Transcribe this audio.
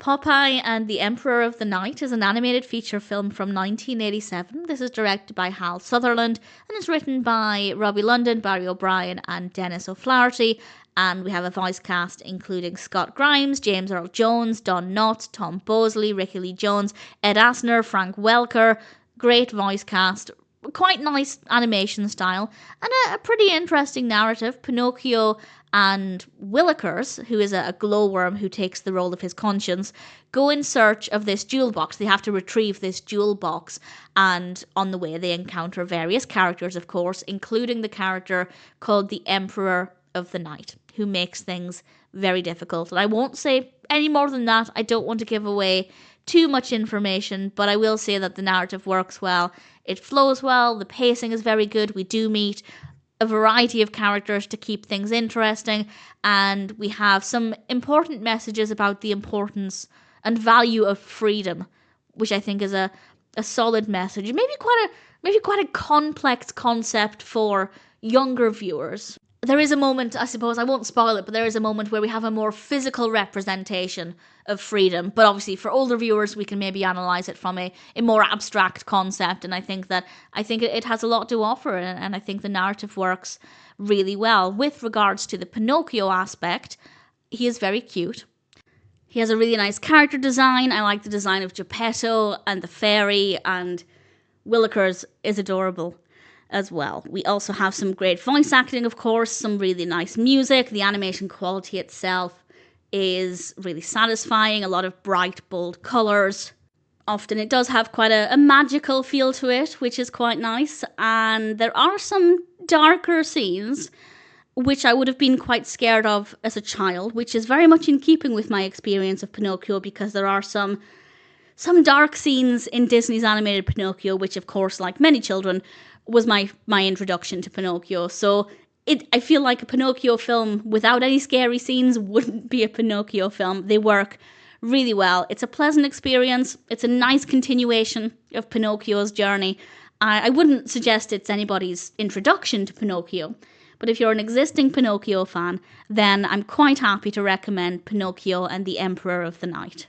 Popeye and the Emperor of the Night is an animated feature film from 1987. This is directed by Hal Sutherland and is written by Robbie London, Barry O'Brien and Dennis O'Flaherty. And we have a voice cast including Scott Grimes, James Earl Jones, Don Knotts, Tom Bosley, Rickie Lee Jones, Ed Asner, Frank Welker. Great voice cast, quite nice animation style, and a pretty interesting narrative. Pinocchio and Willikers, who is a glowworm who takes the role of his conscience, go in search of this jewel box. They have to retrieve this jewel box, and on the way they encounter various characters, of course, including the character called the Emperor of the Night, who makes things very difficult. And I won't say any more than that. I don't want to give away too much information, but I will say that the narrative works well. It flows well. The pacing is very good. We do meet a variety of characters to keep things interesting, and we have some important messages about the importance and value of freedom, which I think is a solid message. Maybe quite a complex concept for younger viewers. There is a moment, I suppose, I won't spoil it, but there is a moment where we have a more physical representation of freedom. But obviously for older viewers, we can maybe analyse it from a more abstract concept. And I think it has a lot to offer, and I think the narrative works really well. With regards to the Pinocchio aspect, he is very cute. He has a really nice character design. I like the design of Geppetto and the fairy, and Willikers is adorable as well. We also have some great voice acting, of course, some really nice music. The animation quality itself is really satisfying, a lot of bright, bold colours. Often it does have quite a magical feel to it, which is quite nice. And there are some darker scenes which I would have been quite scared of as a child, which is very much in keeping with my experience of Pinocchio, because there are some dark scenes in Disney's animated Pinocchio, which of course, like many children, was my introduction to Pinocchio. So I feel like a Pinocchio film without any scary scenes wouldn't be a Pinocchio film. They work really well. It's a pleasant experience. It's a nice continuation of Pinocchio's journey. I wouldn't suggest it's anybody's introduction to Pinocchio, but if you're an existing Pinocchio fan, then I'm quite happy to recommend Pinocchio and the Emperor of the Night.